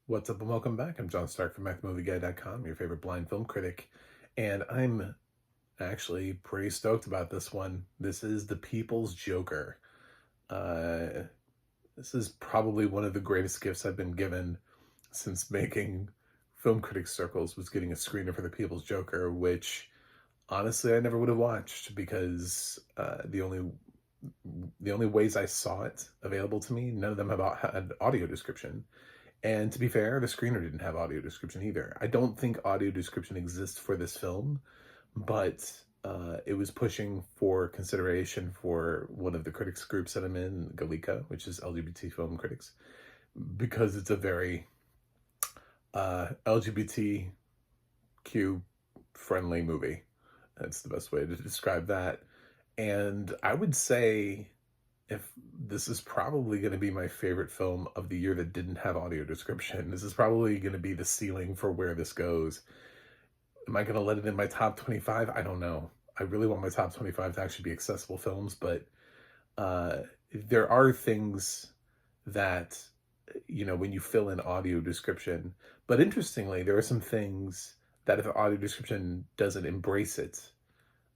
What's up and welcome back. I'm John Stark from MacTheMovieGuy.com, your favorite blind film critic, and I'm actually pretty stoked about this one. This is The People's Joker. Uh, this is probably one of the greatest gifts I've been given since making film critic circles, was getting a screener for The People's Joker, which honestly I never would have watched because the only ways I saw it available to me, none of them had audio description. And to be fair, the screener didn't have audio description either. I don't think audio description exists for this film, but it was pushing for consideration for one of the critics groups that I'm in, Gallica, which is LGBT film critics, because it's a very LGBTQ friendly movie. That's the best way to describe that. And I would say if this is probably going to be my favorite film of the year that didn't have audio description. This is probably going to be the ceiling for where this goes. Am I going to let it in my top 25? I don't know. I really want my top 25 to actually be accessible films, but uh, there are things that, when you fill in audio description, but interestingly, there are some things that if the audio description doesn't embrace it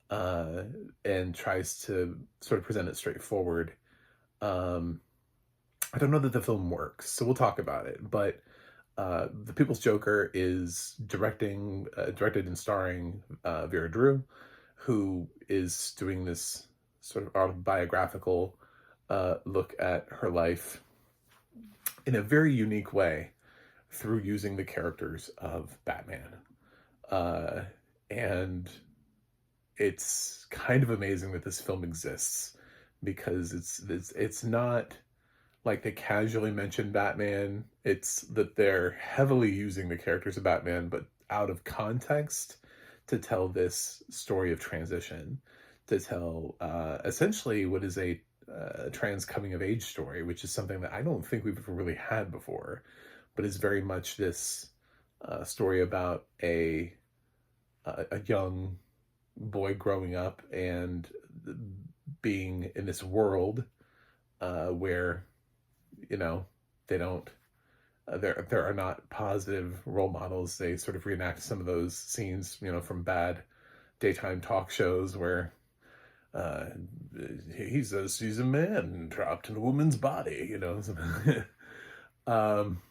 uh, and tries to sort of present it straightforward, um, I don't know that the film works, so we'll talk about it. But The People's Joker is directed and starring Vera Drew, who is doing this sort of autobiographical look at her life in a very unique way through using the characters of Batman. Uh, and it's kind of amazing that this film exists because it's not like they casually mention Batman. It's that they're heavily using the characters of Batman, but out of context to tell this story of transition, to tell essentially what is a trans coming of age story, which is something that I don't think we've ever really had before, but is very much this story about a young boy growing up and being in this world where they don't there are not positive role models. They sort of reenact some of those scenes from bad daytime talk shows where uh he says he's a man trapped in a woman's body. um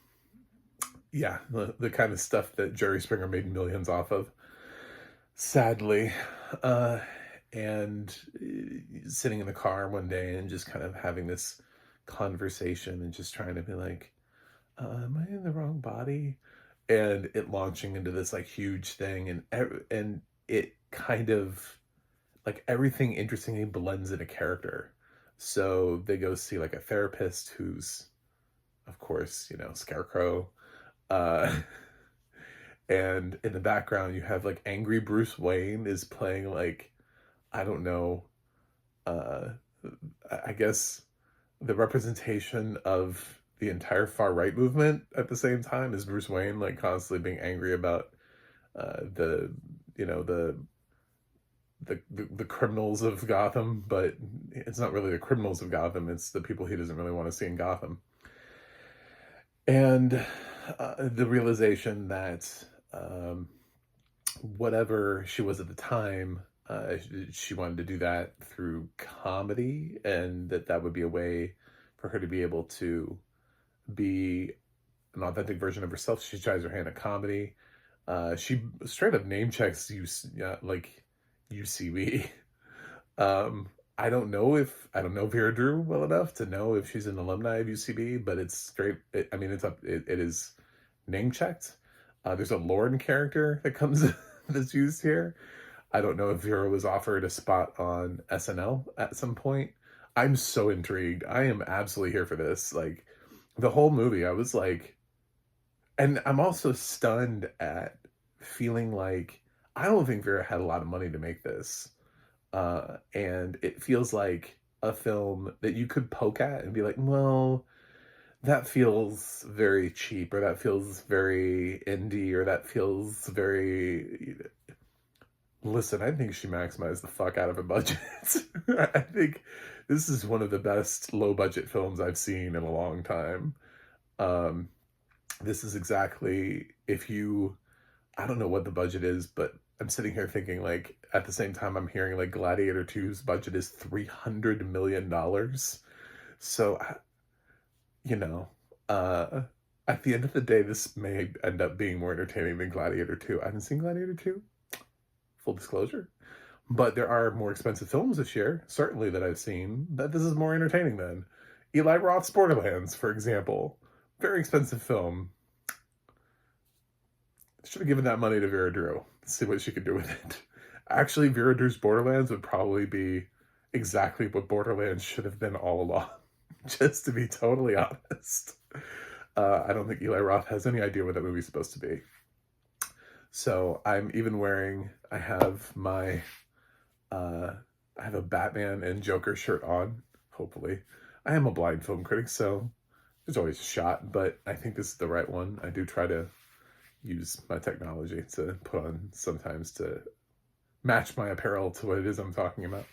yeah, the kind of stuff that Jerry Springer made millions off of, sadly. uh and sitting in the car one day and just kind of having this conversation and just trying to be like, am I in the wrong body? And it launching into this like huge thing, and it kind of like everything interestingly blends in a character. So they go see like a therapist who's, of course, Scarecrow. Uh, and in the background, you have like angry Bruce Wayne is playing like, I don't know, uh, I guess the representation of the entire far right movement at the same time is Bruce Wayne, like constantly being angry about the you know the criminals of Gotham, but it's not really the criminals of Gotham, it's the people he doesn't really want to see in Gotham. And the realization that um, whatever she was at the time, she wanted to do that through comedy, and that would be a way for her to be able to be an authentic version of herself. She tries her hand at comedy. She straight up name checks like UCB. Um, I don't know Vera Drew well enough to know if she's an alumni of UCB, but it's straight. I mean, it is name checked. There's a Lauren character that comes that's used here. I don't know if Vera was offered a spot on SNL at some point. I'm so intrigued. I am absolutely here for this. Like the whole movie, I was like, and I'm also stunned at feeling like I don't think Vera had a lot of money to make this. And it feels like a film that you could poke at and be like, well, that feels very cheap, or that feels very indie, or that feels very. Listen, I think she maximized the fuck out of her budget. I think this is one of the best low budget films I've seen in a long time. Um, This is exactly, if you, I don't know what the budget is, but I'm sitting here thinking, like, at the same time I'm hearing like Gladiator 2's budget is $300 million. So, you know, uh, at the end of the day, this may end up being more entertaining than Gladiator 2. I haven't seen Gladiator 2, full disclosure. But there are more expensive films this year, certainly, that I've seen, that this is more entertaining than. Eli Roth's Borderlands, for example. Very expensive film. Should have given that money to Vera Drew. See what she could do with it. Actually, Vera Drew's Borderlands would probably be exactly what Borderlands should have been all along. Just to be totally honest. I don't think Eli Roth has any idea what that movie's supposed to be. So I'm even wearing, I have my, I have a Batman and Joker shirt on, hopefully. I am a blind film critic, so there's always a shot, but I think this is the right one. I do try to use my technology to put on sometimes to match my apparel to what it is I'm talking about.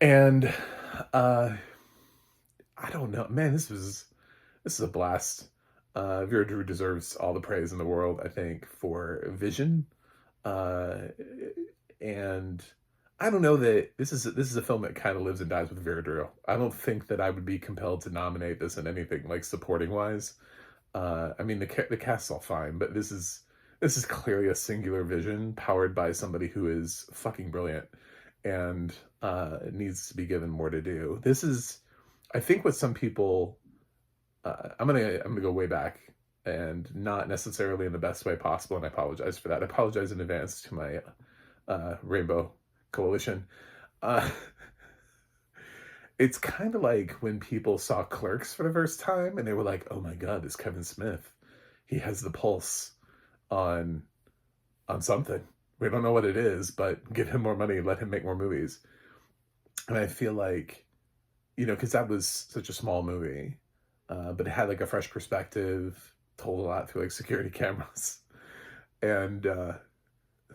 And I don't know, man, this is a blast. Vera Drew deserves all the praise in the world, I think, for vision. Uh, and I don't know that this is a film that kind of lives and dies with Vera Drew. I don't think that I would be compelled to nominate this in anything like supporting wise. I mean, the cast's all fine, but this is clearly a singular vision powered by somebody who is fucking brilliant, and needs to be given more to do. This is, I think, what some people. I'm gonna go way back, and not necessarily in the best way possible, and I apologize for that. I apologize in advance to my Rainbow Coalition. Uh, it's kind of like when people saw Clerks for the first time, and they were like, "Oh my God, this Kevin Smith, he has the pulse on something. We don't know what it is, but give him more money, let him make more movies." And I feel like, because that was such a small movie, but it had like a fresh perspective, told a lot through like security cameras and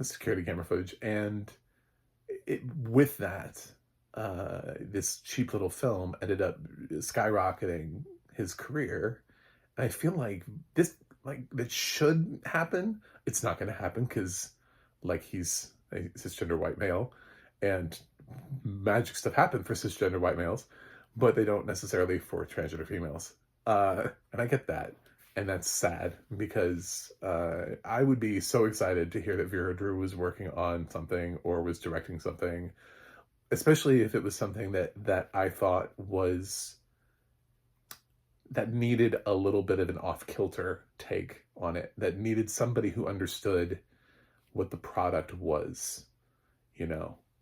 security camera footage, and with that, this cheap little film ended up skyrocketing his career. And I feel like that should happen. It's not going to happen because, like, he's a cisgender white male, and magic stuff happen for cisgender white males, but they don't necessarily for transgender females. And I get that. And that's sad because I would be so excited to hear that Vera Drew was working on something or was directing something, especially if it was something that I thought that needed a little bit of an off-kilter take on it, that needed somebody who understood what the product was,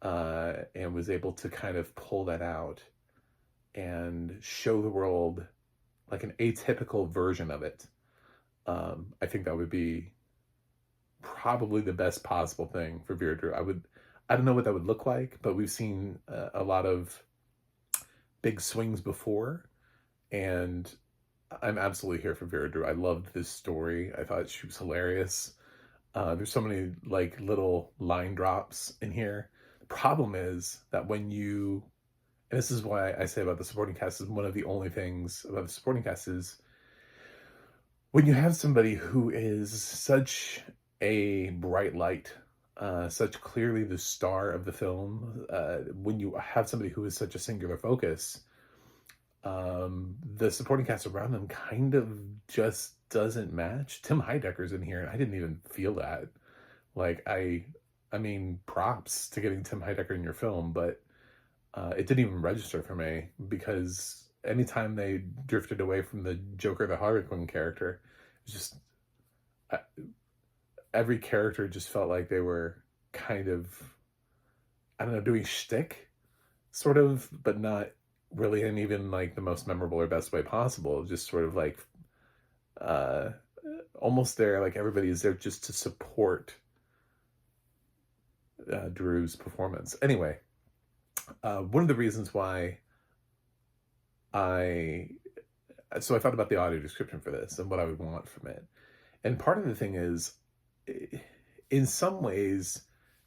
and was able to kind of pull that out and show the world like an atypical version of it. I think that would be probably the best possible thing for Vera Drew. I don't know what that would look like, but we've seen a lot of big swings before, and I'm absolutely here for Vera Drew. I loved this story. I thought she was hilarious. There's so many like little line drops in here. The problem is that and this is why I say about the supporting cast, is one of the only things about the supporting cast is when you have somebody who is such a bright light, such clearly the star of the film, when you have somebody who is such a singular focus, the supporting cast around them kind of just doesn't match. Tim Heidecker's in here, and I didn't even feel that. Like, I mean, props to getting Tim Heidecker in your film, but it didn't even register for me, because anytime they drifted away from the Joker, the Harley Quinn character, it was just every character just felt like they were kind of, I don't know, doing shtick, sort of, but not really in even like the most memorable or best way possible. Just sort of like almost there, like everybody is there just to support Drew's performance. Anyway, one of the reasons why so I thought about the audio description for this and what I would want from it. And part of the thing is, in some ways,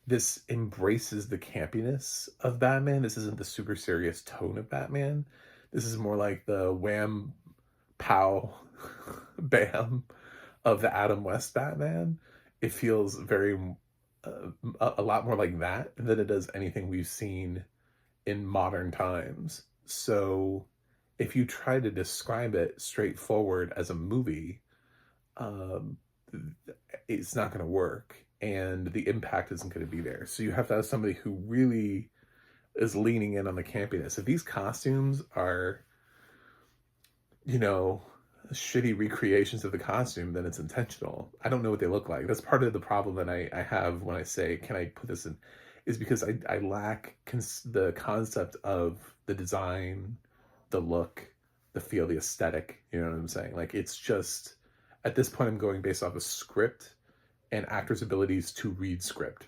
this embraces the campiness of Batman. This isn't the super serious tone of Batman. This is more like the wham, pow, Bam of the Adam West Batman, it feels very a lot more like that than it does anything we've seen in modern times. So if you try to describe it straightforward as a movie, um, it's not going to work and the impact isn't going to be there. So you have to have somebody who really is leaning in on the campiness. If these costumes are, you know, shitty recreations of the costume, then it's intentional. I don't know what they look like. That's part of the problem that I have when I say, can I put this in? Is because I lack the concept of the design, the look, the feel, the aesthetic. You know what I'm saying? Like, it's just, at this point, I'm going based off a script and actors' abilities to read script.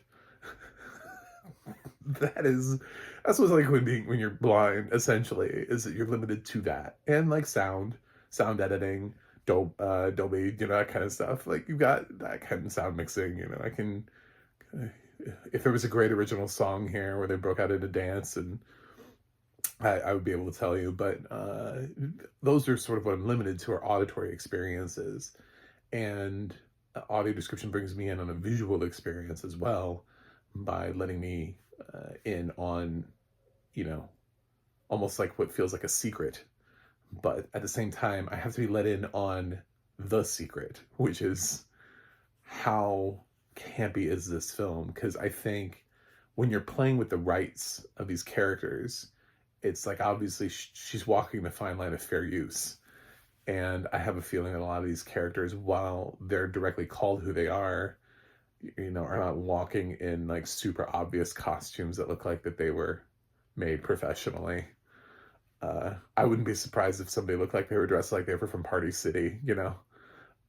that is that's what's like when you're blind, essentially, is that you're limited to that. And like sound editing, Dolby, that kind of stuff. Like, you've got that kind of sound mixing, I can, if there was a great original song here where they broke out into dance, and I would be able to tell you, but those are sort of what I'm limited to, are auditory experiences. And audio description brings me in on a visual experience as well, by letting me in on, almost like what feels like a secret. But at the same time, I have to be let in on the secret, which is how campy is this film? Because I think when you're playing with the rights of these characters, it's like, obviously she's walking the fine line of fair use. And I have a feeling that a lot of these characters, while they're directly called who they are not walking in like super obvious costumes that look like that they were made professionally. I wouldn't be surprised if somebody looked like they were dressed like they were from Party City,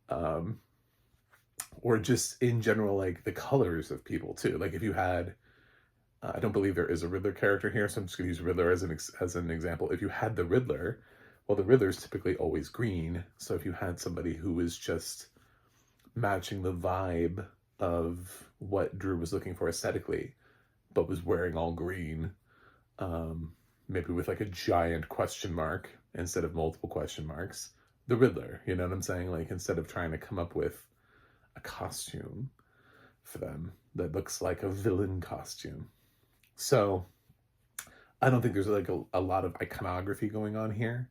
um, or just in general, like the colors of people too. Like, if you had, I don't believe there is a Riddler character here, so I'm just gonna use Riddler as an example. If you had the Riddler, well, the Riddler is typically always green. So if you had somebody who was just matching the vibe of what Drew was looking for aesthetically, but was wearing all green, maybe with like a giant question mark instead of multiple question marks, the Riddler, you know what I'm saying? Like, instead of trying to come up with a costume for them that looks like a villain costume. So I don't think there's like a lot of iconography going on here.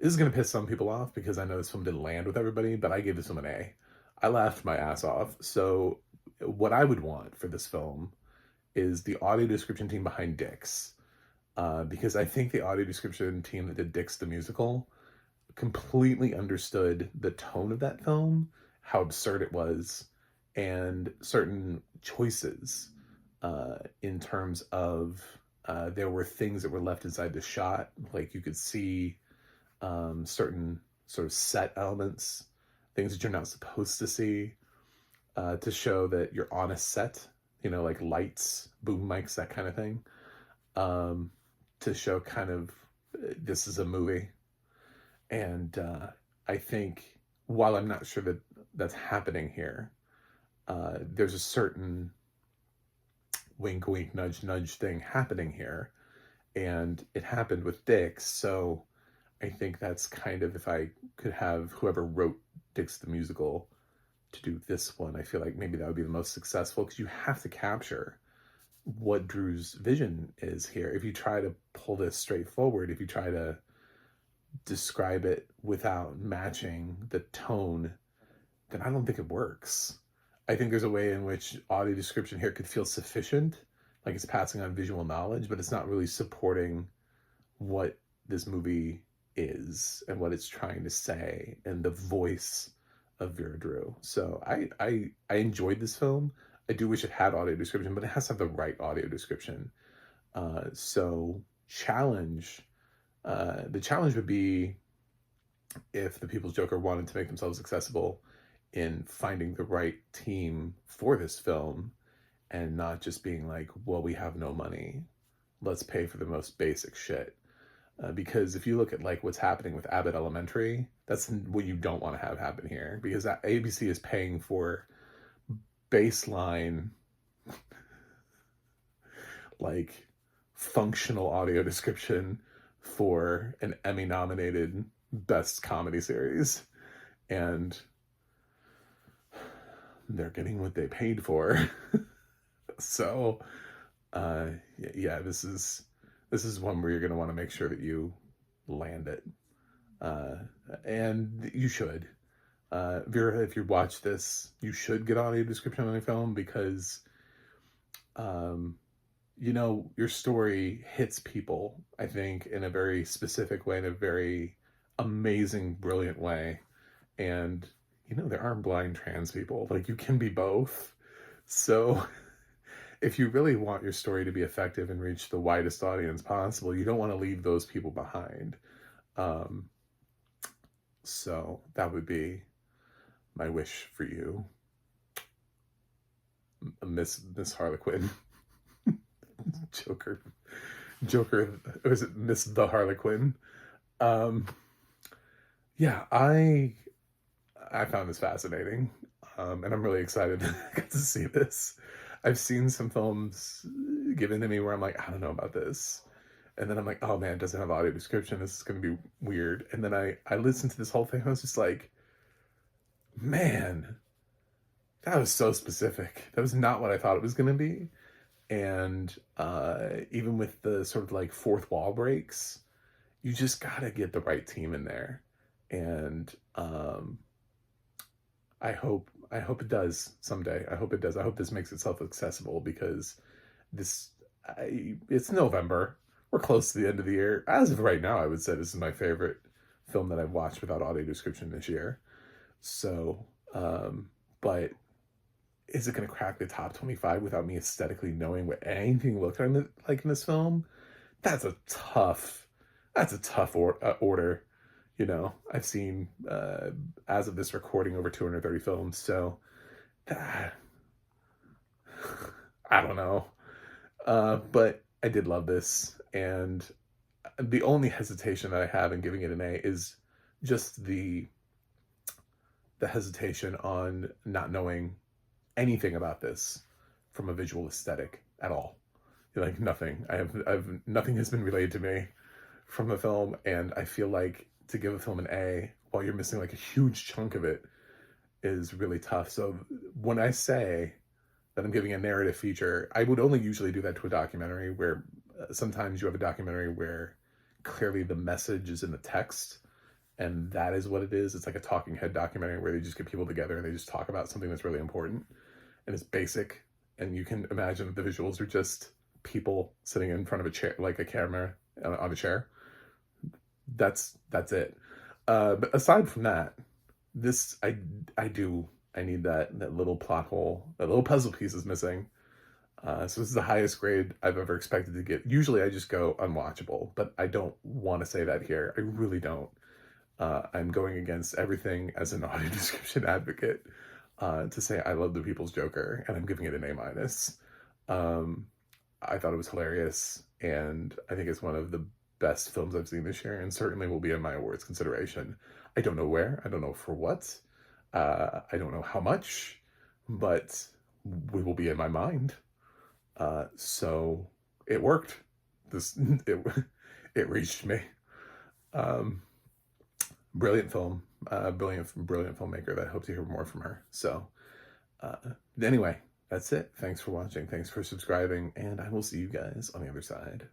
This is going to piss some people off because I know this film didn't land with everybody, but I gave this film an A. I laughed my ass off. So what I would want for this film is the audio description team behind Dix. Because I think the audio description team that did Dix the musical completely understood the tone of that film, how absurd it was, and certain choices in terms of there were things that were left inside the shot. Like, you could see certain sort of set elements, things that you're not supposed to see, to show that you're on a set, like lights, boom mics, that kind of thing, to show kind of this is a movie. And I think, while I'm not sure that that's happening here, there's a certain wink, wink, nudge, nudge thing happening here. And it happened with Dix, so I think that's kind of, if I could have whoever wrote Dix the musical to do this one, I feel like maybe that would be the most successful, because you have to capture what Drew's vision is here. If you try to pull this straight forward, if you try to describe it without matching the tone, then I don't think it works. I think there's a way in which audio description here could feel sufficient, like it's passing on visual knowledge, but it's not really supporting what this movie is and what it's trying to say, and the voice of Vera Drew. So I enjoyed this film. I do wish it had audio description, but it has to have the right audio description. So the challenge would be, if the People's Joker wanted to make themselves accessible, in finding the right team for this film, and not just being like, well, we have no money, let's pay for the most basic shit. Because if you look at like what's happening with Abbott Elementary, that's what you don't want to have happen here, because ABC is paying for baseline like functional audio description for an Emmy-nominated Best Comedy Series. And they're getting what they paid for. So, yeah, this is one where you're going to want to make sure that you land it. And you should. Vera, if you watch this, you should get audio description on your film because, your story hits people, I think, in a very specific way, in a very amazing, brilliant way. And, there aren't blind trans people. Like, you can be both. So if you really want your story to be effective and reach the widest audience possible, you don't want to leave those people behind. So that would be my wish for you, Miss Harlequin. Joker, or is it Miss the Harlequin? Yeah, I found this fascinating, and I'm really excited that I got to see this. I've seen some films given to me where I'm like, I don't know about this. And then I'm like, oh man, it doesn't have audio description. This is going to be weird. And then I listened to this whole thing. I was just like, man, that was so specific. That was not what I thought it was going to be. And even with the sort of like fourth wall breaks, you just got to get the right team in there. And I hope it does someday. I hope it does. I hope this makes itself accessible because it's November. We're close to the end of the year. As of right now, I would say this is my favorite film that I've watched without audio description this year. So, but is it going to crack the top 25 without me aesthetically knowing what anything looked like in this film? That's a tough order. I've seen, as of this recording, over 230 films. So, I don't know. But I did love this. And the only hesitation that I have in giving it an A is just the hesitation on not knowing anything about this from a visual aesthetic at all. Like nothing. I've nothing has been relayed to me from the film, and I feel like to give a film an A while you're missing like a huge chunk of it is really tough. So when I say that I'm giving a narrative feature, I would only usually do that to a documentary where sometimes you have a documentary where clearly the message is in the text and that is what it is. It's like a talking head documentary where they just get people together and they just talk about something that's really important and it's basic. And you can imagine that the visuals are just people sitting in front of a chair, like a camera on a chair. That's it. But aside from that, this, I need that little plot hole, that little puzzle piece is missing. So this is the highest grade I've ever expected to get. Usually I just go unwatchable, but I don't want to say that here. I really don't. I'm going against everything as an audio description advocate to say I love The People's Joker, and I'm giving it an A-. I thought it was hilarious, and I think it's one of the best films I've seen this year, and certainly will be in my awards consideration. I don't know where, I don't know for what, I don't know how much, but we will be in my mind. So it worked. It reached me. Brilliant film, brilliant filmmaker that I hope to hear more from her. So anyway, that's it. Thanks for watching. Thanks for subscribing, and I will see you guys on the other side.